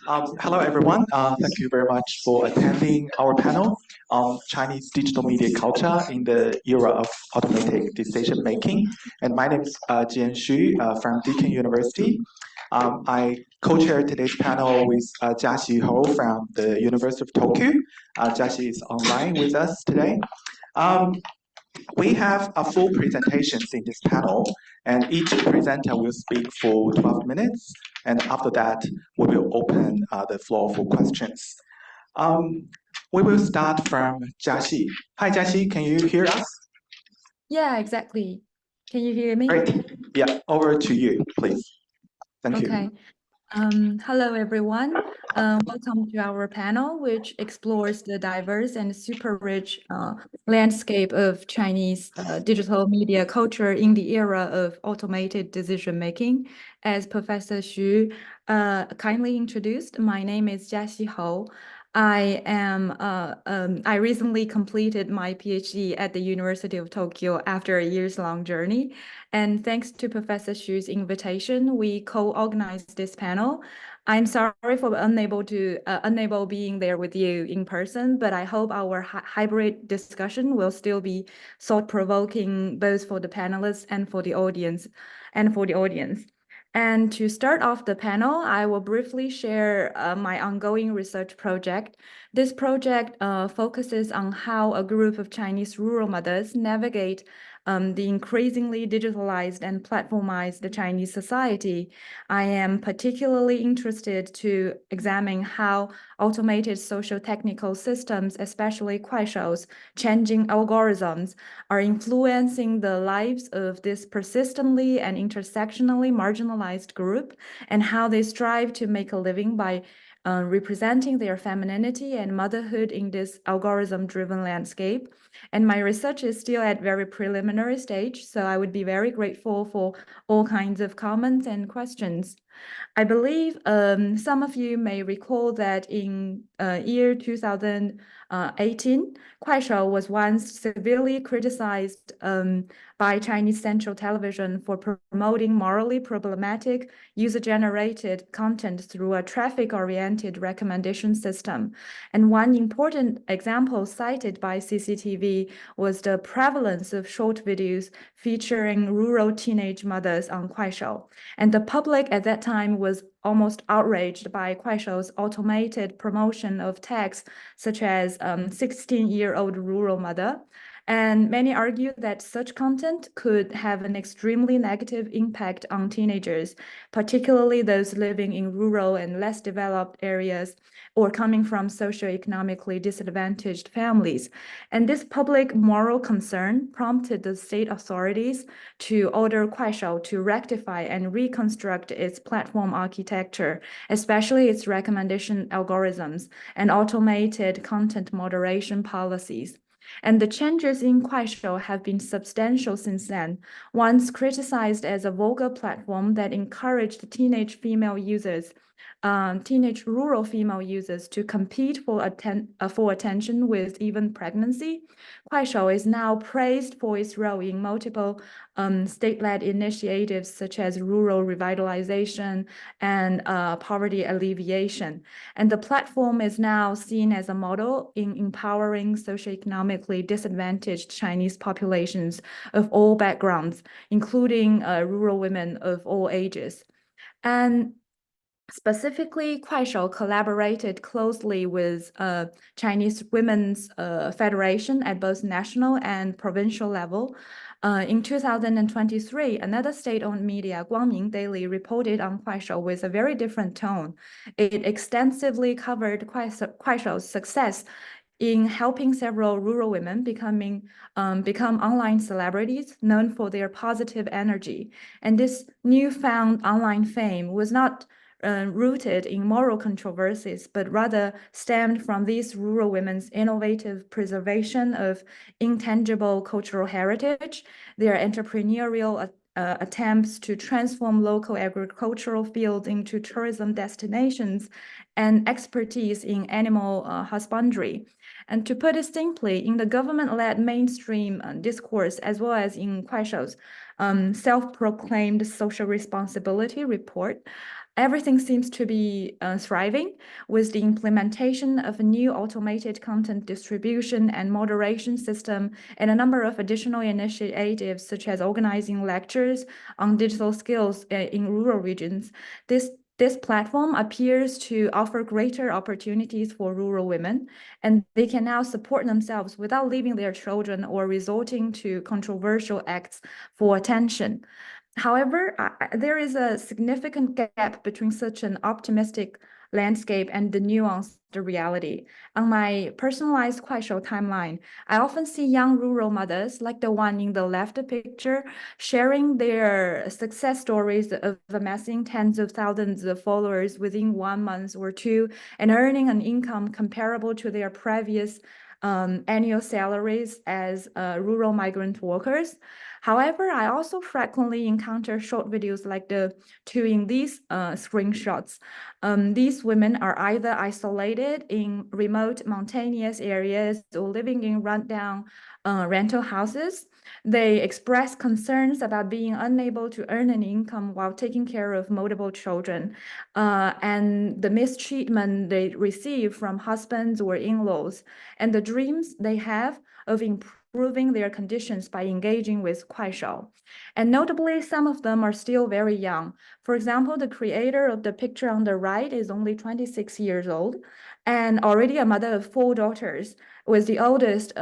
Hello, everyone. Thank you very much for attending our panel on Chinese digital media culture in the era of automatic decision making. And my name is Jian Xu from Deakin University. I co-chair today's panel with Jiaxi from the University of Tokyo. Jiaxi is online with us today. Um, we have a full presentations in this panel, and each presenter will speak for 12 minutes, and after that, we will open the floor for questions. Um, we will start from Jiaxi. Hi, Jiaxi, can you hear us? Yeah, exactly. Can you hear me? Great. Yeah, over to you, please. Thank you. Okay. Hello, everyone. Welcome to our panel, which explores the diverse and super rich landscape of Chinese digital media culture in the era of automated decision making. As Professor Xu kindly introduced, my name is Jiaxi Hou. I recently completed my PhD at the University of Tokyo after a years-long journey. And thanks to Professor Xu's invitation, we co-organized this panel. I'm sorry for unable being there with you in person, but I hope our hybrid discussion will still be thought-provoking both for the panelists and for the audience. And to start off the panel, I will briefly share my ongoing research project. This project focuses on how a group of Chinese rural mothers navigate the increasingly digitalized and platformized Chinese society. I am particularly interested to examine how automated social technical systems, especially Kuaishou's changing algorithms, are influencing the lives of this persistently and intersectionally marginalized group, and how they strive to make a living by representing their femininity and motherhood in this algorithm-driven landscape. And my research is still at very preliminary stage, so I would be very grateful for all kinds of comments and questions. I believe some of you may recall that in year 2018, Kuaishou was once severely criticized by Chinese Central Television for promoting morally problematic user-generated content through a traffic-oriented recommendation system. And one important example cited by CCTV was the prevalence of short videos featuring rural teenage mothers on Kuaishou. And the public at that time was almost outraged by Kuaishou's automated promotion of tags such as 16-year-old rural mother. And many argue that such content could have an extremely negative impact on teenagers, particularly those living in rural and less developed areas or coming from socioeconomically disadvantaged families. And this public moral concern prompted the state authorities to order Kuaishou to rectify and reconstruct its platform architecture, especially its recommendation algorithms and automated content moderation policies. And the changes in Kuaishou have been substantial since then. Once criticized as a vulgar platform that encouraged teenage rural female users to compete for attention with even pregnancy, Kuaishou is now praised for its role in multiple state-led initiatives such as rural revitalization and poverty alleviation. And the platform is now seen as a model in empowering socioeconomically disadvantaged Chinese populations of all backgrounds, including rural women of all ages. And specifically, Kuaishou collaborated closely with Chinese Women's Federation at both national and provincial level. In 2023, another state-owned media, Guangming Daily, reported on Kuaishou with a very different tone. It extensively covered Kuaishou's success in helping several rural women become online celebrities known for their positive energy. And this newfound online fame was not rooted in moral controversies, but rather stemmed from these rural women's innovative preservation of intangible cultural heritage, their entrepreneurial attempts to transform local agricultural fields into tourism destinations, and expertise in animal husbandry. And to put it simply, in the government-led mainstream discourse, as well as in Kuaishou's self-proclaimed social responsibility report, everything seems to be thriving with the implementation of a new automated content distribution and moderation system and a number of additional initiatives such as organizing lectures on digital skills in rural regions. This platform appears to offer greater opportunities for rural women, and they can now support themselves without leaving their children or resorting to controversial acts for attention. However, there is a significant gap between such an optimistic landscape and the nuanced reality. On my personalized Kuaishou timeline, I often see young rural mothers, like the one in the left picture, sharing their success stories of amassing tens of thousands of followers within 1 month or two and earning an income comparable to their previous annual salaries as rural migrant workers. However, I also frequently encounter short videos like the two in these screenshots. These women are either isolated in remote mountainous areas or living in rundown rental houses. They express concerns about being unable to earn an income while taking care of multiple children, and the mistreatment they receive from husbands or in-laws, and the dreams they have of improving their conditions by engaging with Kuaishou. And notably, some of them are still very young. For example, the creator of the picture on the right is only 26 years old and already a mother of 4 daughters, with the oldest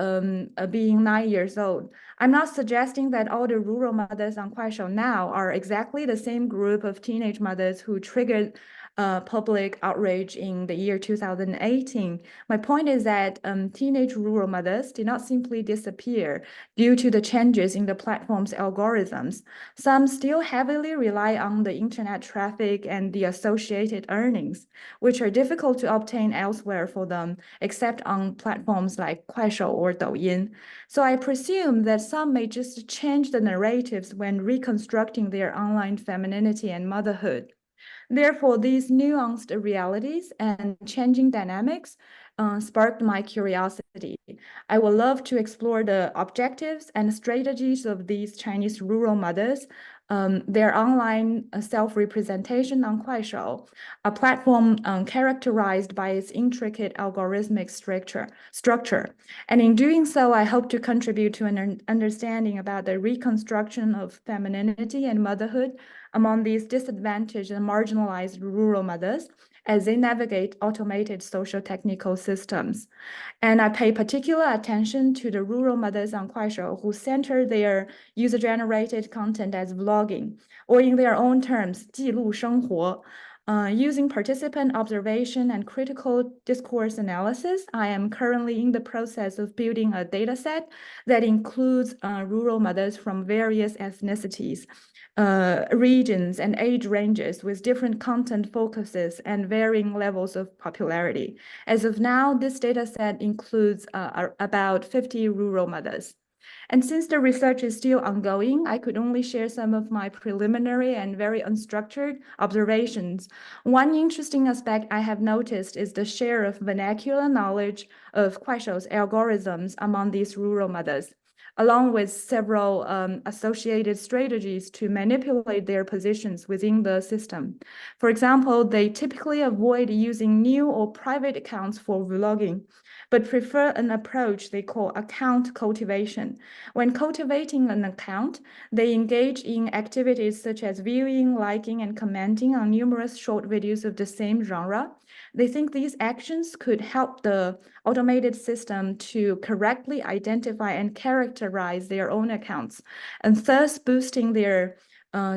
being 9 years old. I'm not suggesting that all the rural mothers on Kuaishou now are exactly the same group of teenage mothers who triggered public outrage in the year 2018. My point is that teenage rural mothers did not simply disappear due to the changes in the platform's algorithms. Some still heavily rely on the internet traffic and the associated earnings, which are difficult to obtain elsewhere for them, except on platforms like Kuaishou or Douyin. So I presume that some may just change the narratives when reconstructing their online femininity and motherhood. Therefore, these nuanced realities and changing dynamics sparked my curiosity. I would love to explore the objectives and strategies of these Chinese rural mothers, their online self-representation on Kuaishou, a platform characterized by its intricate algorithmic structure. And in doing so, I hope to contribute to an understanding about the reconstruction of femininity and motherhood among these disadvantaged and marginalized rural mothers as they navigate automated social technical systems. And I pay particular attention to the rural mothers on Kuaishou who center their user-generated content as vlogging, or in their own terms, 记录生活. Using participant observation and critical discourse analysis, I am currently in the process of building a dataset that includes rural mothers from various ethnicities, regions, and age ranges with different content focuses and varying levels of popularity. As of now, this dataset includes about 50 rural mothers. And since the research is still ongoing, I could only share some of my preliminary and very unstructured observations. One interesting aspect I have noticed is the share of vernacular knowledge of Kuaishou's algorithms among these rural mothers, along with several associated strategies to manipulate their positions within the system. For example, they typically avoid using new or private accounts for vlogging, but prefer an approach they call account cultivation. When cultivating an account, they engage in activities such as viewing, liking, and commenting on numerous short videos of the same genre. They think these actions could help the automated system to correctly identify and characterize their own accounts, and thus boosting their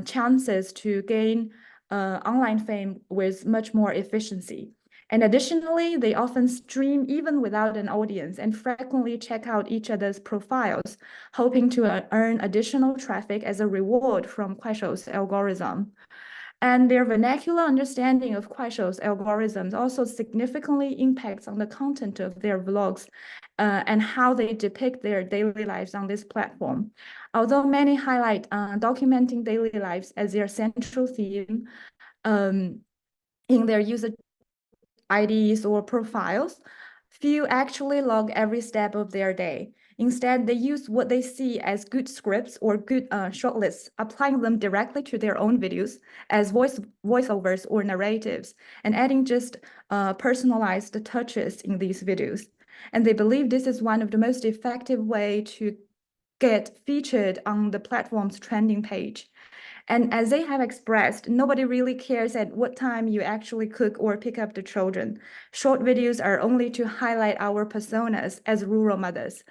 chances to gain online fame with much more efficiency. And additionally, they often stream even without an audience and frequently check out each other's profiles, hoping to earn additional traffic as a reward from Kuaishou's algorithm. And their vernacular understanding of Kuaishou's algorithms also significantly impacts on the content of their vlogs and how they depict their daily lives on this platform. Although many highlight documenting daily lives as their central theme in their user IDs or profiles, few actually log every step of their day. Instead, they use what they see as good scripts or good shortlists, applying them directly to their own videos as voiceovers or narratives, and adding just personalized touches in these videos. And they believe this is one of the most effective way to get featured on the platform's trending page. And as they have expressed, nobody really cares at what time you actually cook or pick up the children. Short videos are only to highlight our personas as rural mothers.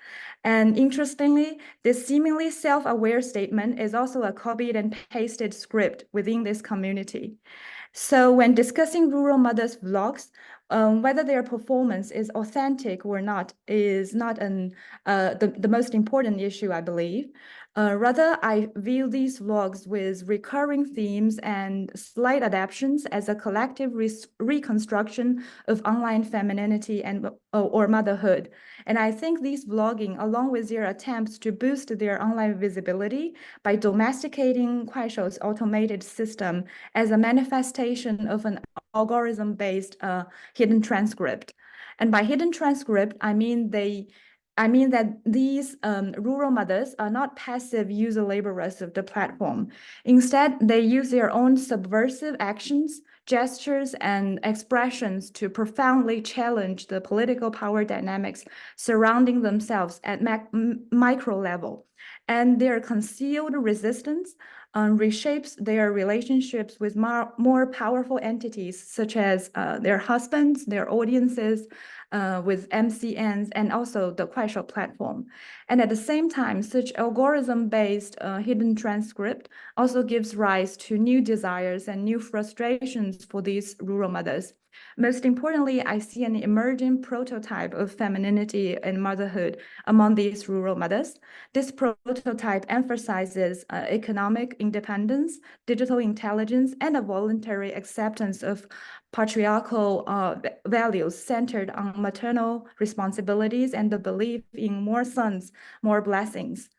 And interestingly, this seemingly self-aware statement is also a copied and pasted script within this community. So when discussing rural mothers' vlogs, whether their performance is authentic or not is not the most important issue, I believe. Rather, I view these vlogs with recurring themes and slight adaptations as a collective reconstruction of online femininity and or motherhood. And I think these vlogging, along with their attempts to boost their online visibility by domesticating Kuaishou's automated system as a manifestation of an algorithm-based hidden transcript. And by hidden transcript, I mean that these rural mothers are not passive user laborers of the platform. Instead, they use their own subversive actions, gestures, and expressions to profoundly challenge the political power dynamics surrounding themselves at micro level. And their concealed resistance reshapes their relationships with more powerful entities, such as their husbands, their audiences, with MCNs, and also the Kuaishou platform. And at the same time, such algorithm-based hidden transcript also gives rise to new desires and new frustrations for these rural mothers. Most importantly, I see an emerging prototype of femininity and motherhood among these rural mothers. This prototype emphasizes economic independence, digital intelligence, and a voluntary acceptance of patriarchal values centered on maternal responsibilities and the belief in more sons, more blessings.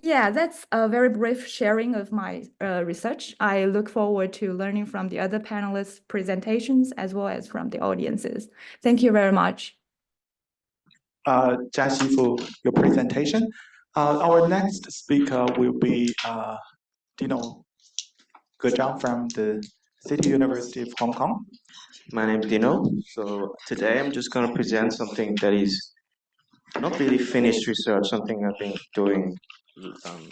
Yeah, that's a very brief sharing of my research. I look forward to learning from the other panelists' presentations as well as from the audiences. Thank you very much. Jiaxi, for your presentation. Our next speaker will be Dino Zhang from the City University of Hong Kong. My name is Dino. So today I'm just going to present something that is not really finished research, something I've been doing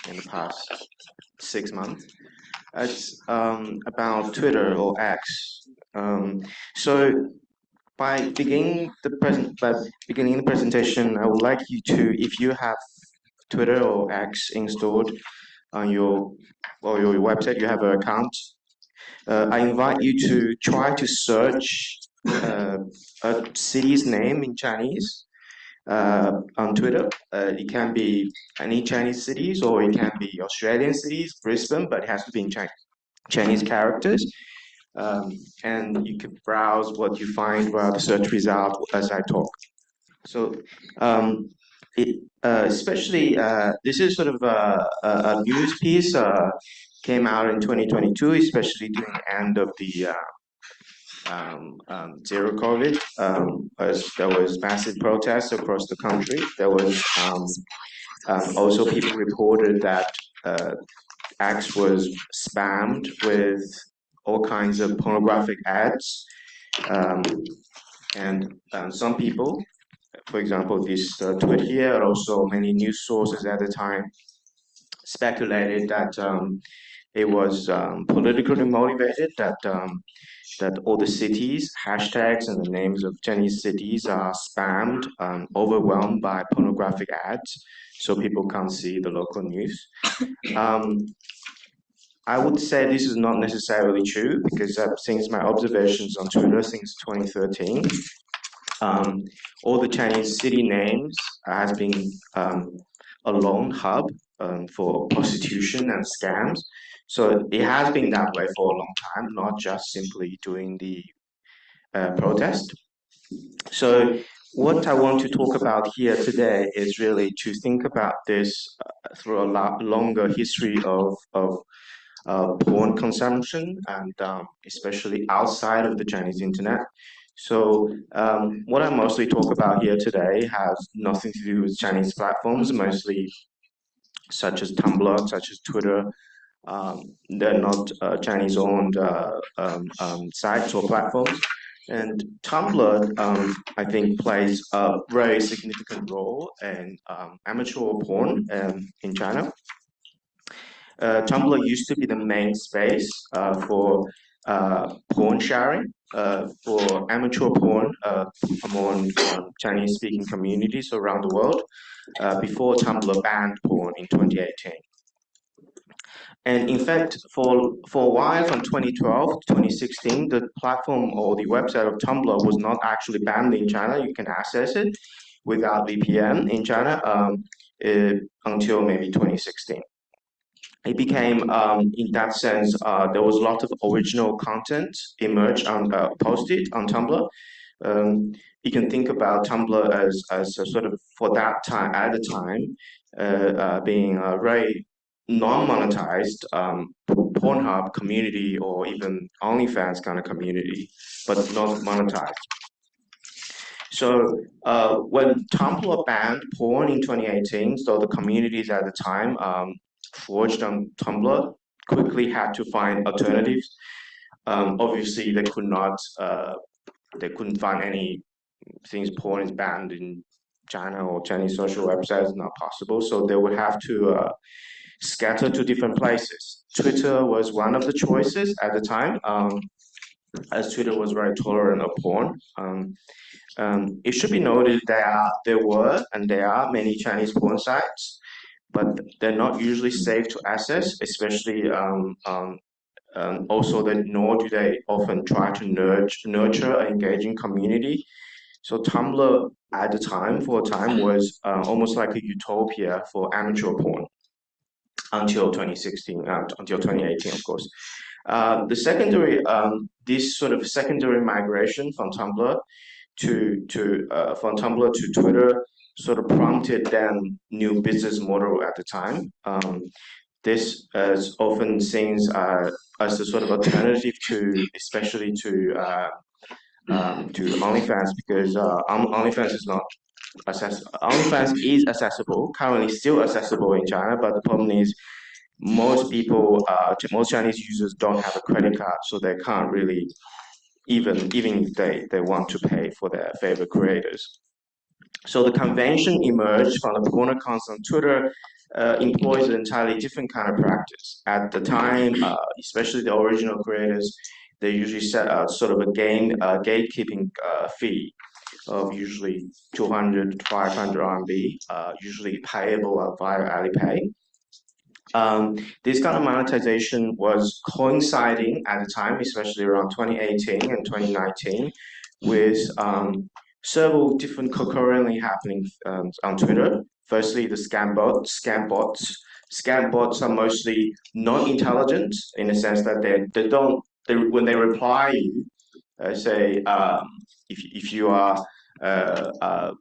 in the past 6 months. It's about Twitter or X. So by beginning the presentation, I would like you to, if you have Twitter or X installed on your website, you have an account. I invite you to try to search a city's name in Chinese on Twitter. It can be any Chinese cities, or it can be Australian cities, Brisbane, but it has to be in Chinese characters. And you can browse what you find via the search result as I talk. So especially this is sort of a news piece came out in 2022, especially during the end of the zero COVID, as there was massive protests across the country. There was also people reported that X was spammed with all kinds of pornographic ads, and some people, for example, this tweet here, also many news sources at the time speculated that it was politically motivated, that all the cities, hashtags, and the names of Chinese cities are spammed, overwhelmed by pornographic ads, so people can't see the local news. I would say this is not necessarily true, because since my observations on Twitter since 2013, all the Chinese city names has been a lone hub for prostitution and scams. So it has been that way for a long time, not just simply during the protest. So what I want to talk about here today is really to think about this through a longer history of porn consumption, and especially outside of the Chinese internet. So what I mostly talk about here today has nothing to do with Chinese platforms, mostly such as Tumblr, such as Twitter. They're not Chinese-owned sites or platforms. And Tumblr, I think, plays a very significant role in amateur porn in China. Tumblr used to be the main space for porn sharing, for amateur porn among Chinese-speaking communities around the world, before Tumblr banned porn in 2018. And in fact, for a while, from 2012 to 2016, the platform or the website of Tumblr was not actually banned in China. You can access it without VPN in China until maybe 2016. It became, in that sense, there was a lot of original content emerged on posted on Tumblr. You can think about Tumblr as a sort of, for that time, at the time, being a very non-monetized Pornhub community or even OnlyFans kind of community, but not monetized. So when Tumblr banned porn in 2018, so the communities at the time forged on Tumblr quickly had to find alternatives. Obviously, they couldn't find any things porn is banned in China or Chinese social websites, not possible. So they would have to scatter to different places. Twitter was one of the choices at the time, as Twitter was very tolerant of porn. It should be noted that there were and there are many Chinese porn sites, but they're not usually safe to access, especially also nor do they often try to nurture an engaging community. So Tumblr at the time, for a time, was almost like a utopia for amateur porn until 2016, until 2018, of course. The secondary, this sort of secondary migration from Tumblr to Twitter sort of prompted then new business model at the time. This is often seen as a sort of alternative to, especially to OnlyFans, because OnlyFans is not accessible. OnlyFans is accessible, currently still accessible in China, but the problem is most people, most Chinese users don't have a credit card, so they can't really, even if they want to pay for their favorite creators. So the convention emerged from the porn accounts on Twitter employs an entirely different kind of practice. At the time, especially the original creators, they usually set out sort of a gatekeeping fee of usually 200 to 500 RMB, usually payable via Alipay. This kind of monetization was coinciding at the time, especially around 2018 and 2019, with several different concurrently happening on Twitter. Firstly, the scam bots. Scam bots are mostly non-intelligent in the sense that when they reply you, say if you are a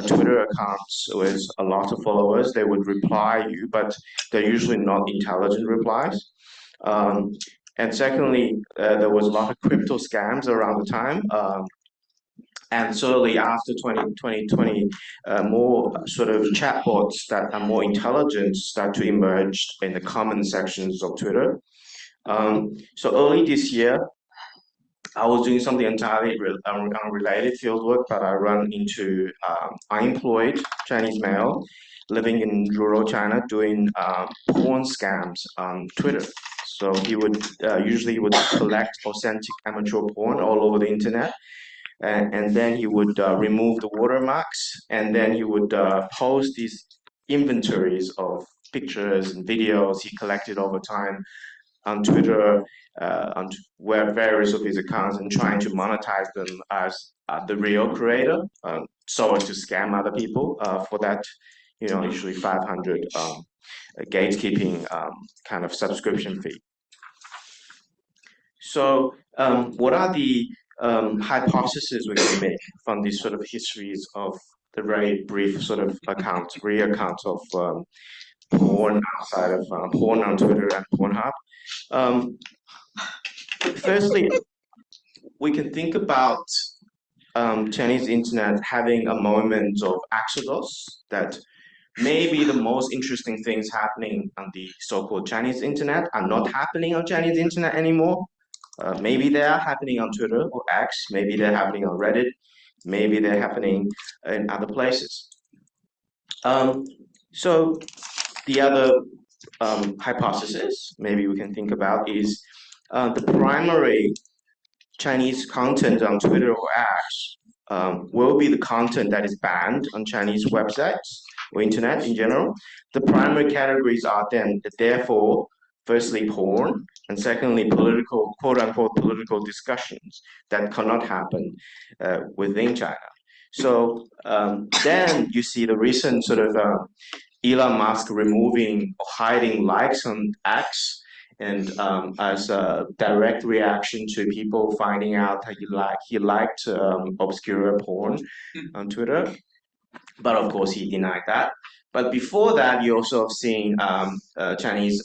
Twitter account with a lot of followers, they would reply you, but they're usually not intelligent replies. And secondly, there was a lot of crypto scams around the time. And certainly after 2020, more sort of chatbots that are more intelligent start to emerge in the comment sections of Twitter. So early this year, I was doing something entirely unrelated fieldwork, but I run into unemployed Chinese male living in rural China doing porn scams on Twitter. So he would usually collect authentic amateur porn all over the internet. And then he would remove the watermarks, and then he would post these inventories of pictures and videos he collected over time on Twitter, on where various of his accounts, and trying to monetize them as the real creator, so as to scam other people for that, usually 500 gatekeeping kind of subscription fee. So what are the hypotheses we can make from these sort of histories of the very brief sort of re-accounts of porn outside of porn on Twitter and Pornhub? Firstly, we can think about Chinese internet having a moment of exodus, that maybe the most interesting things happening on the so-called Chinese internet are not happening on Chinese internet anymore. Maybe they are happening on Twitter or X, maybe they're happening on Reddit, maybe they're happening in other places. So the other hypothesis maybe we can think about is the primary Chinese content on Twitter or X will be the content that is banned on Chinese websites or internet in general. The primary categories are then, therefore, firstly, porn, and secondly, political, quote-unquote, political discussions that cannot happen within China. So then you see the recent sort of Elon Musk removing or hiding likes on X, and as a direct reaction to people finding out that he liked obscure porn on Twitter, but of course he denied that. But before that, you also have seen Chinese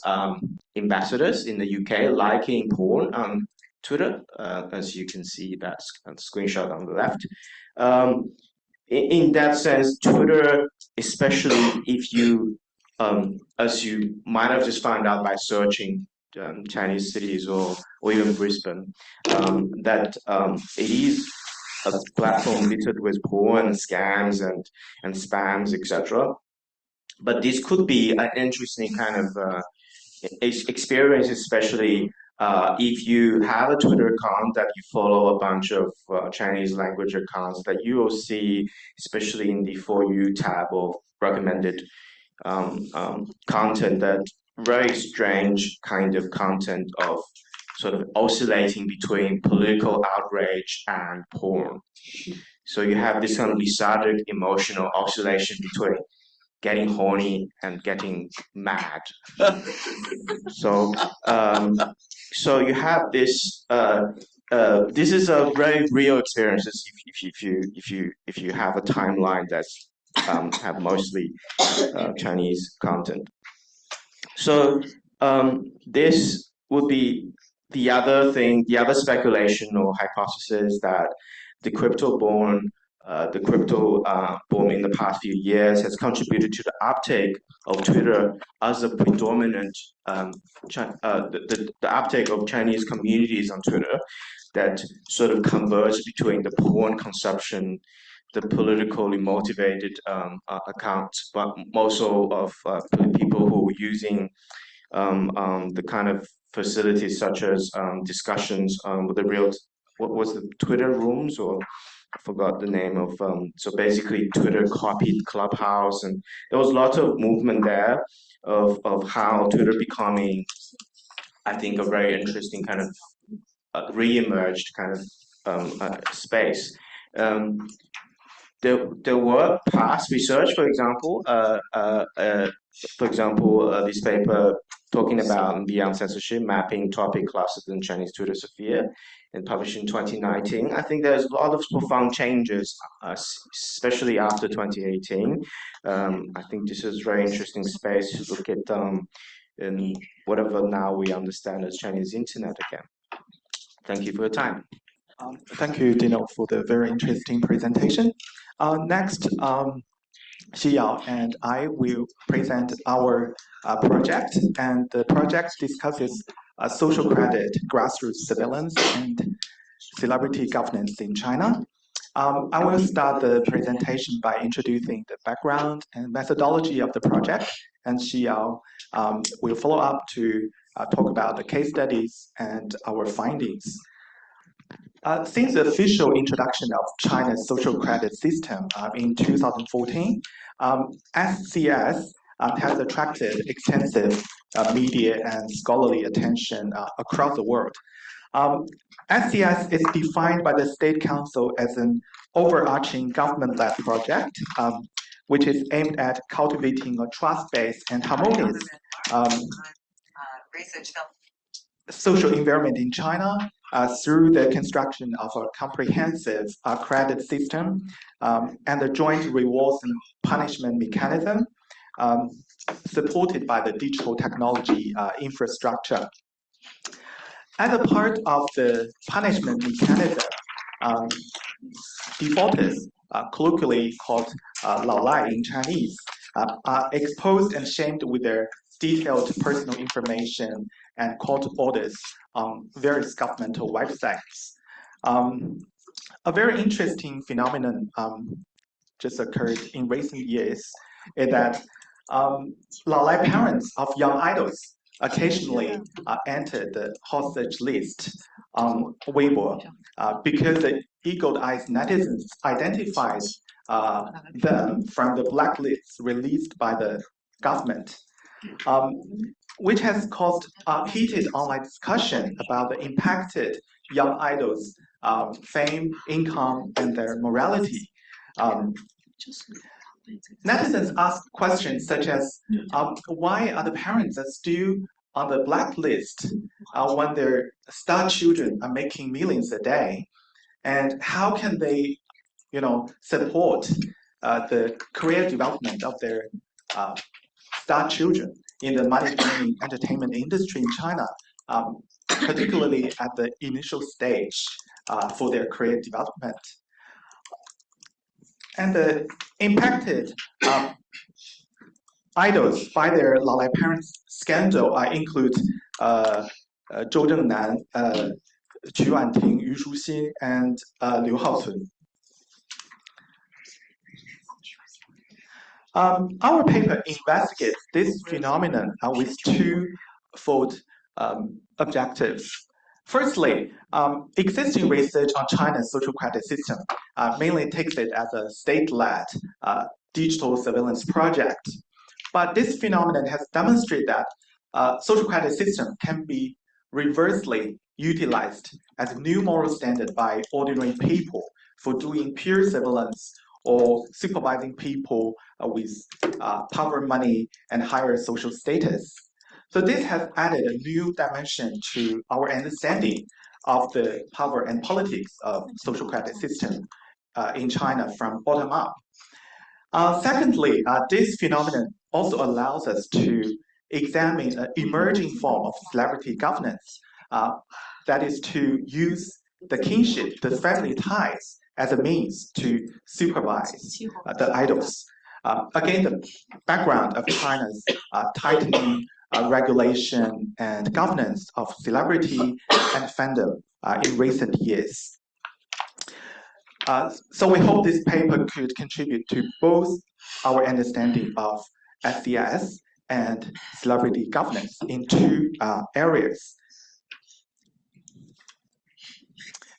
ambassadors in the UK liking porn on Twitter, as you can see that screenshot on the left. In that sense, Twitter, especially if you, as you might have just found out by searching Chinese cities or even Brisbane, that it is a platform littered with porn and scams and spams, etc. But this could be an interesting kind of experience, especially if you have a Twitter account that you follow a bunch of Chinese language accounts that you will see, especially in the For You tab of recommended content, that very strange kind of content of sort of oscillating between political outrage and porn. So you have this kind of lethargic emotional oscillation between getting horny and getting mad. So you have this. This is a very real experience if you have a timeline that's have mostly Chinese content. So this would be the other thing, the other speculation or hypothesis, that the crypto boom in the past few years has contributed to the uptake of Twitter as a predominant, the uptake of Chinese communities on Twitter that sort of converge between the porn consumption, the politically motivated accounts, but also of people who were using the kind of facilities such as discussions with the real, what was the Twitter rooms, or I forgot the name of, so basically Twitter copied Clubhouse, and there was lots of movement there of how Twitter becoming, I think, a very interesting kind of re-emerged kind of space. There were past research, for example, this paper talking about beyond censorship, mapping topic classes in Chinese Twitter sphere, and published in 2019. I think there's a lot of profound changes, especially after 2018. I think this is a very interesting space to look at in whatever now we understand as Chinese internet again. Thank you for your time. Thank you, Dino, for the very interesting presentation. Next, Xiyao and I will present our project, and the project discusses social credit, grassroots surveillance, and celebrity governance in China. I will start the presentation by introducing the background and methodology of the project, and Xiyao will follow up to talk about the case studies and our findings. Since the official introduction of China's social credit system in 2014, SCS has attracted extensive media and scholarly attention across the world. SCS is defined by the State Council as an overarching government-led project, which is aimed at cultivating a trust-based and harmonious social environment in China through the construction of a comprehensive credit system and the joint rewards and punishment mechanism supported by the digital technology infrastructure. As a part of the punishment mechanism, defaulters, colloquially called lao lai in Chinese, are exposed and shamed with their detailed personal information and court orders on various governmental websites. A very interesting phenomenon just occurred in recent years is that lao lai parents of young idols occasionally enter the hostage list on Weibo because the eagle-eyed netizens identified them from the blacklists released by the government, which has caused a heated online discussion about the impacted young idols' fame, income, and their morality. Netizens ask questions such as, why are the parents still on the blacklist when their star children are making millions a day? And how can they, support the career development of their star children in the money-bringing entertainment industry in China, particularly at the initial stage for their career development? And the impacted idols by their lao lai parents scandal include Zhou Zhengnan, Tingting, Yu Shuxin, and Liu Haocun. Our paper investigates this phenomenon with twofold objectives. Firstly, existing research on China's social credit system mainly takes it as a state-led digital surveillance project. But this phenomenon has demonstrated that social credit system can be reversely utilized as a new moral standard by ordinary people for doing peer surveillance or supervising people with power, money, and higher social status. So this has added a new dimension to our understanding of the power and politics of social credit system in China from bottom up. Secondly, this phenomenon also allows us to examine an emerging form of celebrity governance, that is to use the kinship, the family ties, as a means to supervise the idols. Again, the background of China's tightening regulation and governance of celebrity and fandom in recent years. So we hope this paper could contribute to both our understanding of SCS and celebrity governance in two areas.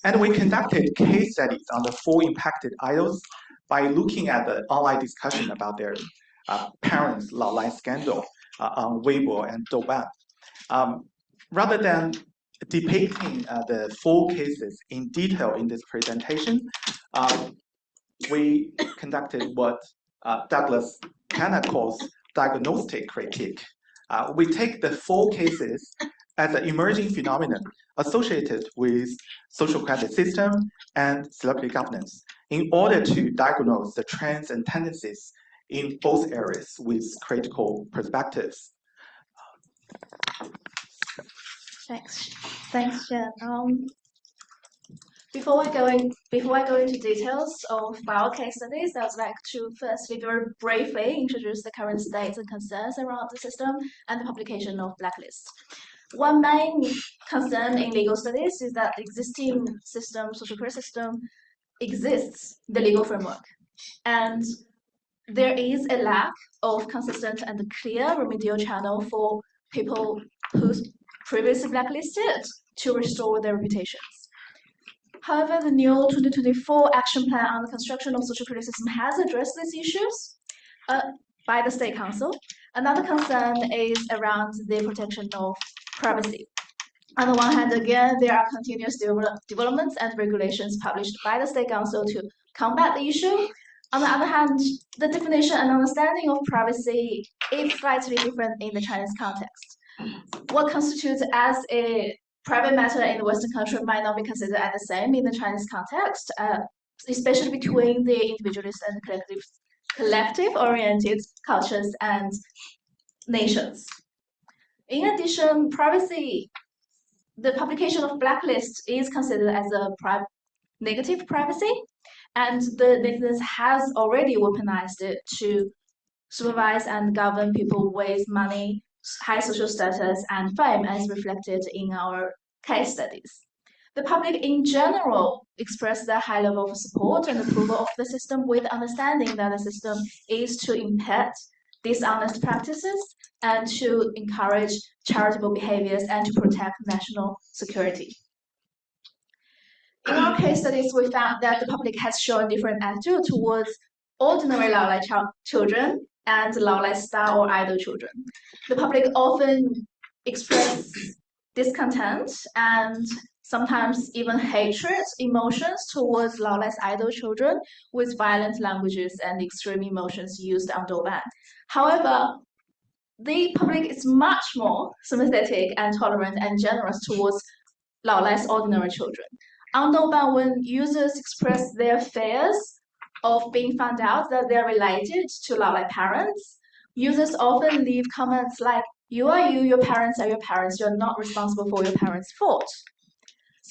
And we conducted case studies on the 4 impacted idols by looking at the online discussion about their parents' lao lai scandal on Weibo and Douban. Rather than depicting the 4 cases in detail in this presentation, we conducted what Douglas Hanna calls diagnostic critique. We take the 4 cases as an emerging phenomenon associated with social credit system and celebrity governance in order to diagnose the trends and tendencies in both areas with critical perspectives. Thanks, Jian. Before I go into details of our case studies, I would like to firstly very briefly introduce the current states and concerns around the system and the publication of blacklists. One main concern in legal studies is that the existing system, social credit system, exists the legal framework, and there is a lack of consistent and clear remedial channel for people who's previously blacklisted to restore their reputations. However, the new 2024 action plan on the construction of social credit system has addressed these issues by the State Council. Another concern is around the protection of privacy. On the one hand, again, there are continuous developments and regulations published by the State Council to combat the issue. On the other hand, the definition and understanding of privacy is slightly different in the Chinese context. What constitutes as a private matter in the Western country might not be considered as the same in the Chinese context, especially between the individualist and collective-oriented cultures and nations. In addition, privacy the publication of blacklist is considered as a negative privacy, and the business has already weaponized it to supervise and govern people with money, high social status, and fame, as reflected in our case studies. The public in general expressed their high level of support and approval of the system, with understanding that the system is to impede dishonest practices and to encourage charitable behaviors and to protect national security. In our case studies, we found that the public has shown different attitude towards ordinary Laolai children and Laolai star or idol children. The public often express discontent and sometimes even hatred emotions towards Laolai's idol children, with violent languages and extreme emotions used on Douban. However, the public is much more sympathetic and tolerant and generous towards Laolai's ordinary children. On Douban, when users express their fears of being found out that they're related to Laolai parents, users often leave comments like, "You are you, your parents are your parents, you're not responsible for your parents' fault."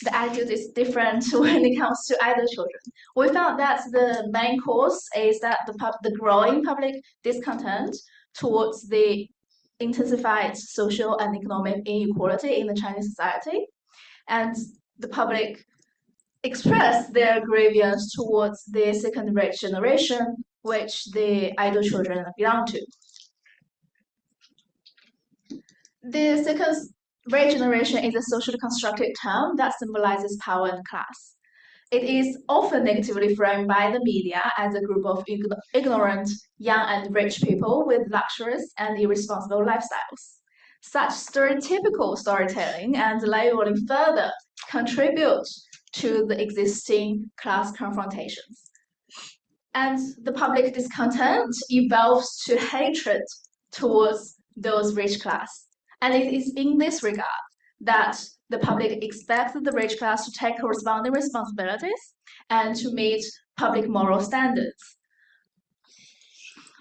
The attitude is different when it comes to idol children. We found that the main cause is that the growing public discontent towards the intensified social and economic inequality in the Chinese society, and the public express their grievance towards the second-rate generation, which the idol children belong to. The second-rate generation is a socially constructed term that symbolizes power and class. It is often negatively framed by the media as a group of ignorant, young and rich people with luxurious and irresponsible lifestyles. Such stereotypical storytelling and labeling further contribute to the existing class confrontations. And the public discontent evolves to hatred towards those rich class. And it is in this regard that the public expects the rich class to take corresponding responsibilities and to meet public moral standards.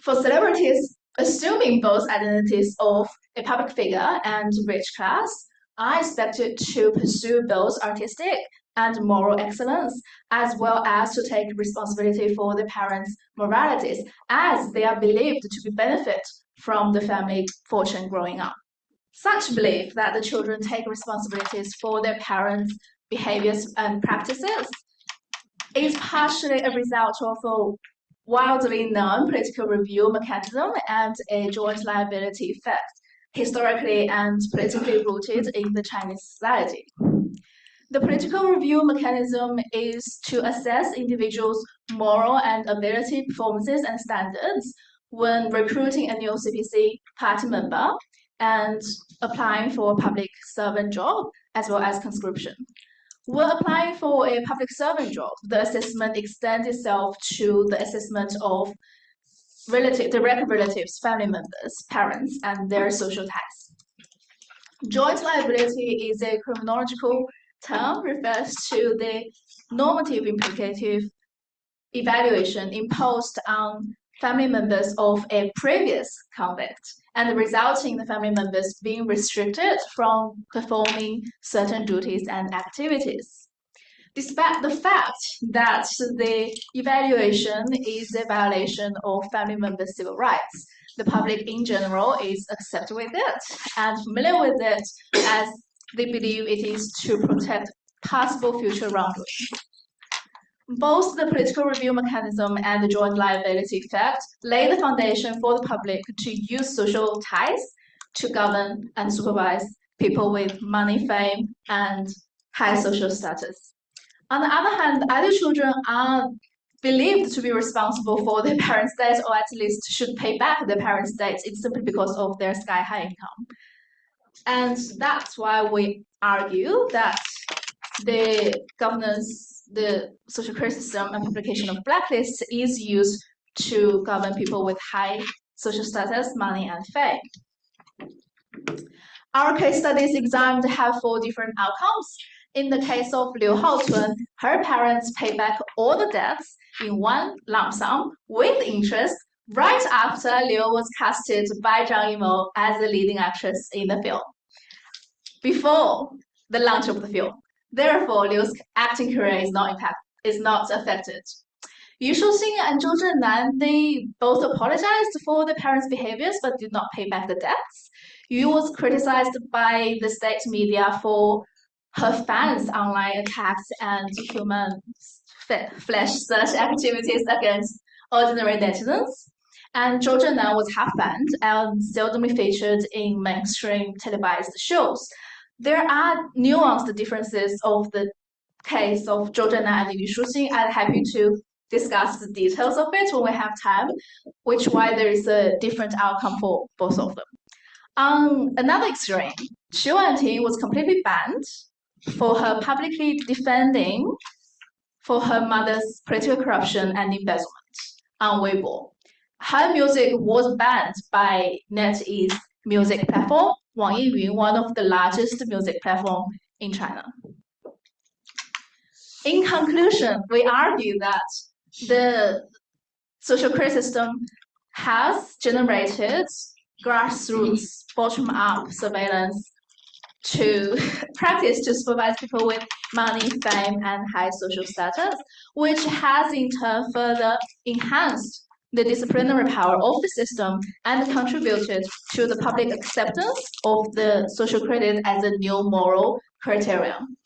For celebrities, assuming both identities of a public figure and rich class, are expected to pursue both artistic and moral excellence, as well as to take responsibility for their parents' moralities, as they are believed to benefit from the family fortune growing up. Such belief that the children take responsibilities for their parents' behaviors and practices is partially a result of a widely known political review mechanism and a joint liability effect, historically and politically rooted in the Chinese society. The political review mechanism is to assess individuals' moral and ability performances and standards when recruiting a new CPC party member and applying for a public servant job, as well as conscription. When applying for a public servant job, the assessment extends itself to the assessment of direct relatives, family members, parents, and their social ties. Joint liability is a criminological term, refers to the normative implicative evaluation imposed on family members of a previous convict, and the resulting the family members being restricted from performing certain duties and activities. Despite the fact that the evaluation is a violation of family members' civil rights, the public in general is accepted with it and familiar with it, as they believe it is to protect possible future wrongdoing. Both the political review mechanism and the joint liability effect lay the foundation for the public to use social ties to govern and supervise people with money, fame, and high social status. On the other hand, idle children are believed to be responsible for their parents' debts, or at least should pay back their parents' debts. It's simply because of their sky-high income. And that's why we argue that the governance, the social credit system and publication of blacklists is used to govern people with high social status, money, and fame. Our case studies examined have 4 different outcomes. In the case of Liu Haotun, her parents paid back all the debts in one lump sum with interest right after Liu was casted by Zhang as the leading actress in the film. Before the launch of the film. Therefore, Liu's acting career is not affected. Yu Shuxing and Zhou Zhennan, they both apologized for the parents' behaviors but did not pay back the debts. Yu was criticized by the state media for her fans' online attacks and human flesh search activities against ordinary netizens. And Zhou Zhennan was half banned and seldomly featured in mainstream televised shows. There are nuanced differences of the case of Zhou Zhennan and Yu Shuxing. I'm happy to discuss the details of it when we have time, which why there is a different outcome for both of them. On another extreme, Xu Wanting was completely banned for her publicly defending for her mother's political corruption and embezzlement on Weibo. Her music was banned by NetEase music platform, Wang Yiyun, one of the largest music platforms in China. In conclusion, we argue that the social credit system has generated grassroots, bottom-up surveillance to practice to supervise people with money, fame, and high social status, which has in turn further enhanced the disciplinary power of the system and contributed to the public acceptance of the social credit as a new moral criterion.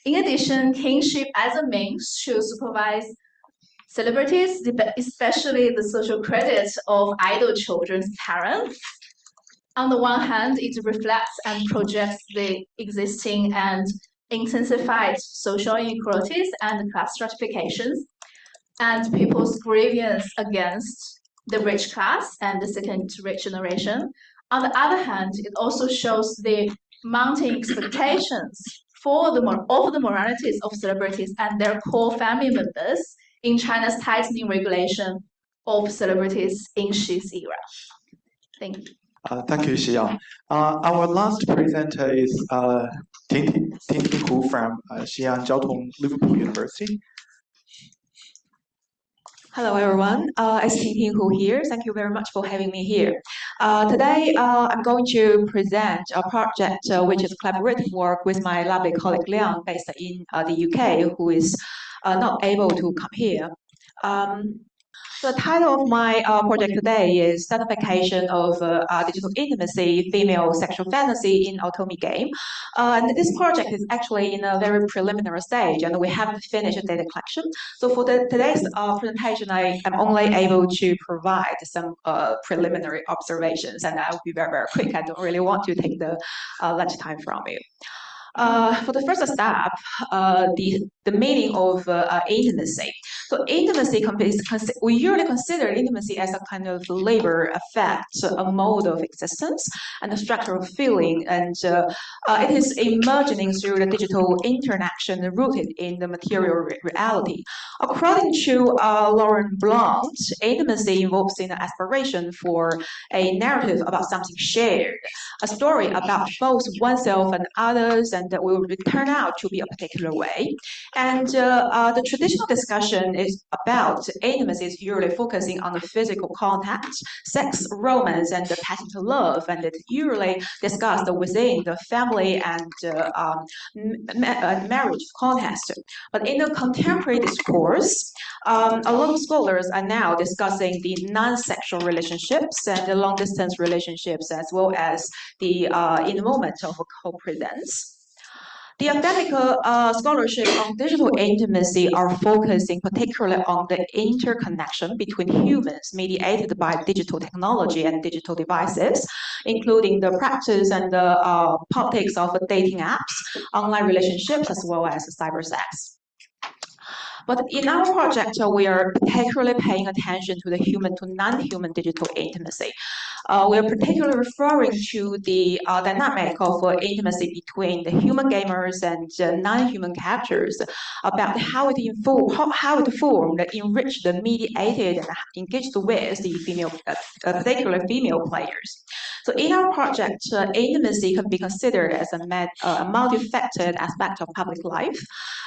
In addition, kingship as a means to supervise celebrities, especially the social credit of idol children's parents. On the one hand, it reflects and projects the existing and intensified social inequalities and class stratifications, and people's grievance against the rich class and the second-rate generation. On the other hand, it also shows the mounting expectations of the moralities of celebrities and their core family members in China's tightening regulation of celebrities in Xi's era. Thank you. Thank you, Xiyao. Our last presenter is Tingting Hu from Xi'an Liverpool University. Hello, everyone. It's Tingting Hu here. Thank you very much for having me here. Today, I'm going to present a project which is collaborative work with my lovely colleague Liang, based in the UK, who is not able to come here. The title of my project today is Datafication of Digital Intimacy, Female Sexual Fantasy in Otome Game. And this project is actually in a very preliminary stage, and we haven't finished data collection. So for today's presentation, I am only able to provide some preliminary observations, and I will be very, very quick. I don't really want to take the lunch time from you. For the first step, the meaning of intimacy. So intimacy, we usually consider intimacy as a kind of labor, affect, a mode of existence, and a structure of feeling, and it is emerging through the digital interaction rooted in the material reality. According to Lauren Blount, intimacy involves an aspiration for a narrative about something shared, a story about both oneself and others, and that will turn out to be a particular way. And the traditional discussion is about intimacy is usually focusing on the physical contact, sex, romance, and the passion to love, and it's usually discussed within the family and marriage context. But in the contemporary discourse, a lot of scholars are now discussing the non-sexual relationships and the long-distance relationships, as well as the in the moment of co-presence. The academic scholarship on digital intimacy are focusing particularly on the interconnection between humans mediated by digital technology and digital devices, including the practice and the politics of dating apps, online relationships, as well as cybersex. But in our project, we are particularly paying attention to the human to non-human digital intimacy. We are particularly referring to the dynamic of intimacy between the human gamers and non-human characters, about how it formed, enriched, mediated, and engaged with the female, particularly female players. So in our project, intimacy can be considered as a multifaceted aspect of public life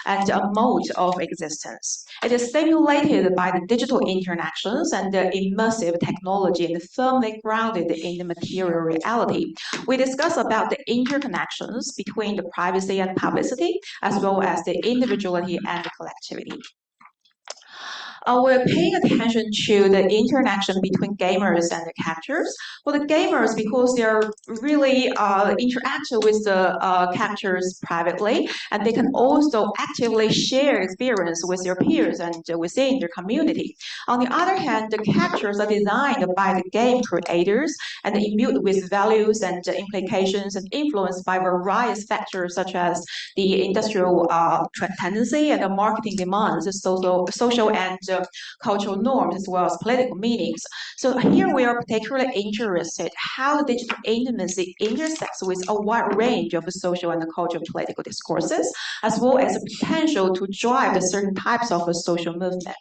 and a mode of existence. It is stimulated by the digital interactions and the immersive technology and firmly grounded grounded in the material reality. We discuss about the interconnections between the privacy and publicity, as well as the individuality and the collectivity. We're paying attention to the interaction between gamers and the characters. For the gamers, because they're really interact with the characters privately, and they can also actively share experience with their peers and within their community. On the other hand, the characters are designed by the game creators and imbued with values and implications and influenced by various factors such as the industrial tendency and the marketing demands, social and cultural norms, as well as political meanings. So here we are particularly interested how digital intimacy intersects with a wide range of social and cultural political discourses, as well as the potential to drive the certain types of a social movement.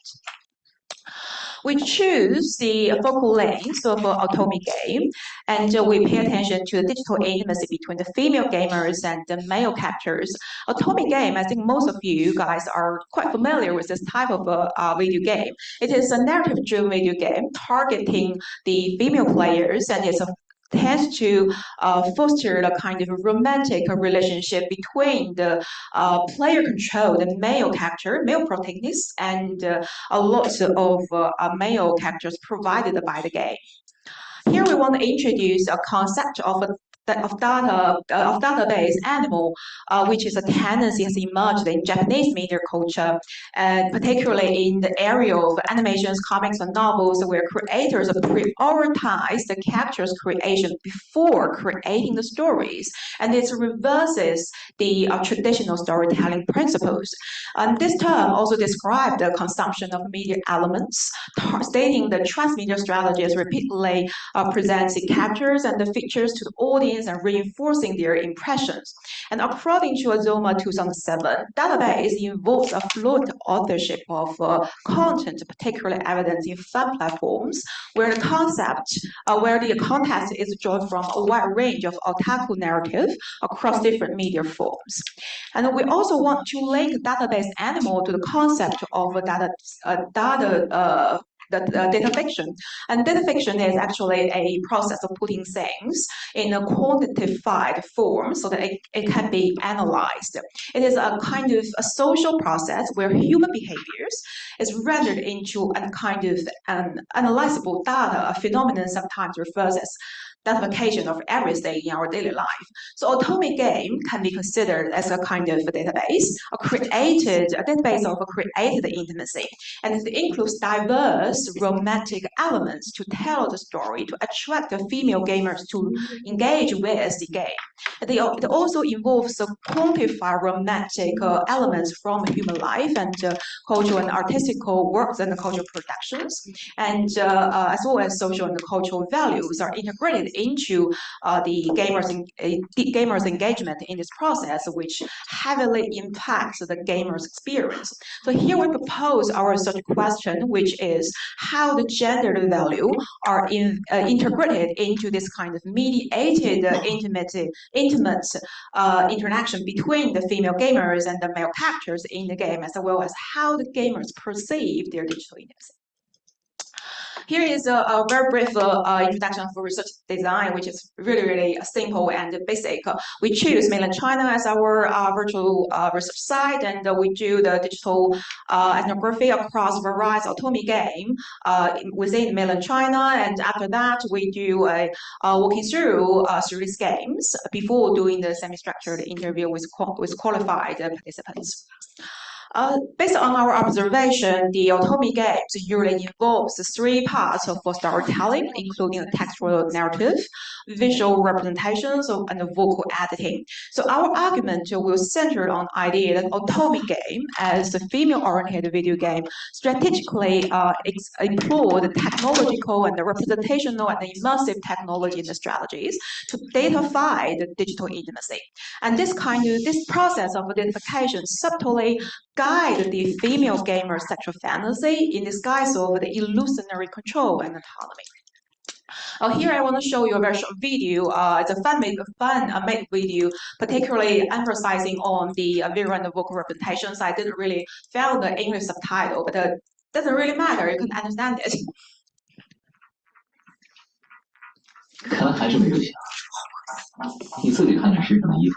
We choose the focal length of an Otome game, and we pay attention to the digital intimacy between the female gamers and the male characters. Otome game, I think most of you guys are quite familiar with this type of a video game. It is a narrative-driven video game targeting the female players, and it's tends to foster a kind of romantic relationship between the player control, the male character, male protagonist, and a lot of male characters provided by the game. Here we want to introduce a concept of database animal, which is a tendency has emerged in Japanese media culture, and particularly in the area of animations, comics, and novels, where creators prioritize the character's creation before creating the stories, and it reverses the traditional storytelling principles. And this term also describes the consumption of media elements, stating the transmedia strategies repeatedly presents the characters and the features to the audience and reinforcing their impressions. And according to Otome 2007, database involves a fluid authorship of content, particularly evident in fan platforms, where the context is drawn from a wide range of otaku narrative across different media forms. And we also want to link database animal to the concept of datafiction. And datafiction is actually a process of putting things in a quantified form so that it can be analyzed. It is a kind of a social process where human behaviors is rendered into a kind of analyzable data, a phenomenon sometimes refers as datafication of everything in our daily life. So Otome game can be considered as a kind of a database, a database of a created intimacy, and it includes diverse romantic elements to tell the story, to attract the female gamers to engage with the game. It also involves quantified romantic elements from human life and cultural and artistical works and cultural productions, and as well as social and cultural values are integrated into the gamers' engagement in this process, which heavily impacts the gamer's experience. So here we propose our research question, which is how the gendered value are integrated into this kind of mediated intimate interaction between the female gamers and the male characters in the game, as well as how the gamers perceive their digital intimacy. Here is a very brief introduction for research design, which is really simple and basic. We choose mainland China as our virtual research site, and we do the digital ethnography across various Otome game within mainland China. And after that, we do a walking through these games before doing the semi-structured interview with qualified participants. Based on our observation, the Otome games usually involves three parts of storytelling, including textual narrative, visual representations, and vocal editing. So our argument will center on the idea that Otome game, as a female-oriented video game, strategically employ the technological and the representational and the immersive technology and the strategies to datafy the digital intimacy. And this process of datafication subtly guide the female gamer's sexual fantasy in disguise of the illusionary control and autonomy. Here I want to show you a very short video. It's a fan-made video, particularly emphasizing on the visual and vocal representations. I didn't really find the English subtitle, but it doesn't really matter. You can understand it. 看来还是没有想。你自己看看身上的衣服，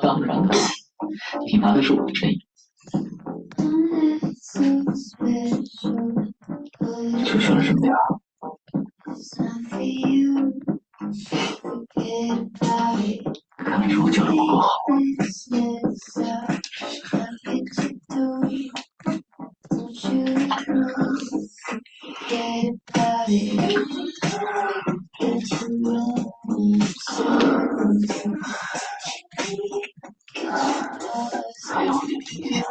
当然的，你拿的是我的衬衣。这说了什么呀？看来是我教的不够好。还好你听见。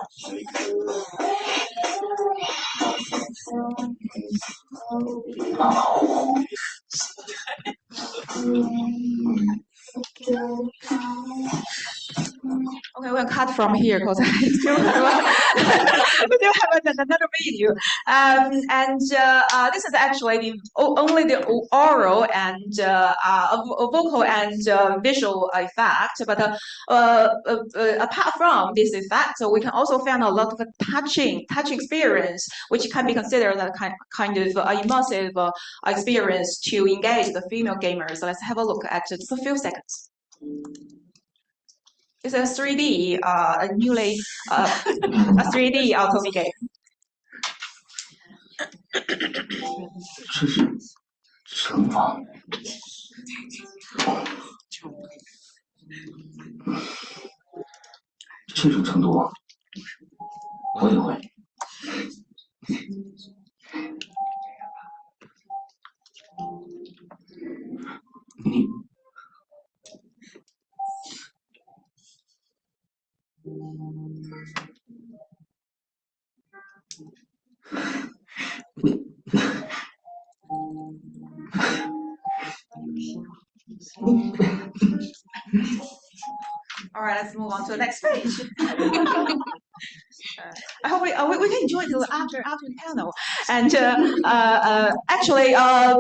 Okay, we'll cut from here because I still have another video. This is actually only the oral and vocal and visual effect. But apart from this effect, we can also find a lot of touching experience, which can be considered a kind of immersive experience to engage the female gamers. So let's have a look at just a few seconds. It's a 3D, a 3D Otome game. 这是惩罚。这种程度，我也会。你。All right, let's move on to the next page. I hope we can enjoy till after the panel. And actually,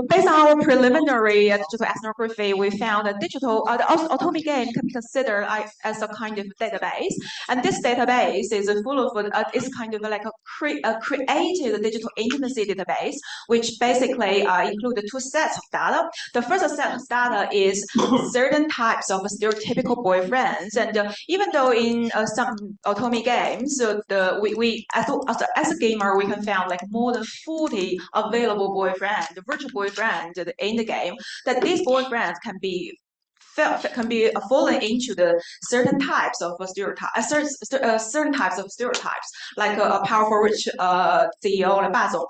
based on our preliminary digital ethnography, we found that the Otome game can be considered as a kind of database. And this database is full of it's kind of like a created digital intimacy database, which basically include two sets of data. The first set of data is certain types of stereotypical boyfriends, and even though in some Otome games, as a gamer, we can find like more than 40 available boyfriends, virtual boyfriends in the game, that these boyfriends can be fallen into the certain types of stereotypes, certain types of stereotypes, like a powerful rich CEO like Bazong,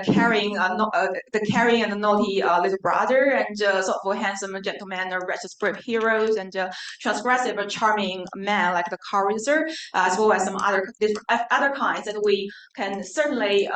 carrying and naughty little brother, and thoughtful handsome gentleman, righteous brave heroes, and transgressive charming man like the car racer, as well as some other kinds that we can certainly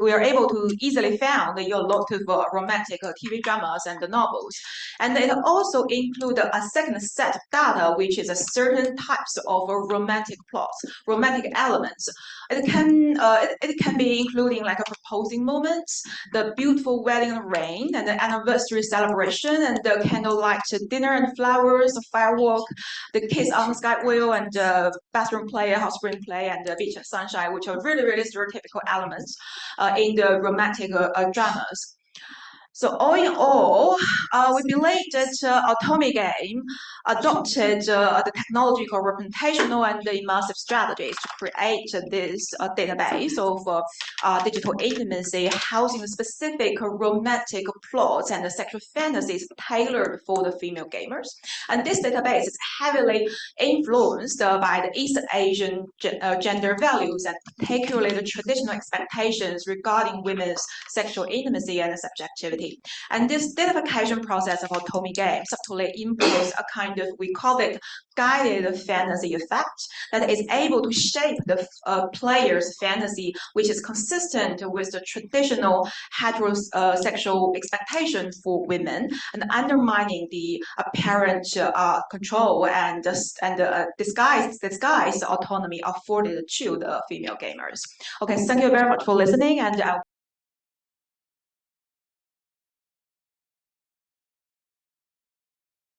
we are able to easily find a lot of romantic TV dramas and novels, and it also include a second set of data, which is a certain types of romantic plots, romantic elements. It can be including like a proposing moments, the beautiful wedding ring, and the anniversary celebration, and the candlelight dinner and flowers, the firework, the kiss on the sky wheel, and bathroom play, house spring play, and beach and sunshine, which are really stereotypical elements in the romantic dramas. So all in all, we believe that Otome game adopted the technological, representational, and the immersive strategies to create this database of digital intimacy, housing specific romantic plots and sexual fantasies tailored for the female gamers. And this database is heavily influenced by the East Asian gender values, and particularly the traditional expectations regarding women's sexual intimacy and subjectivity. And this datafication process of Otome game subtly employs a kind of, we call it guided fantasy effect, that is able to shape the player's fantasy, which is consistent with the traditional heterosexual expectation for women, and undermining the apparent control and disguise autonomy afforded to the female gamers. Okay, thank you very much for listening, and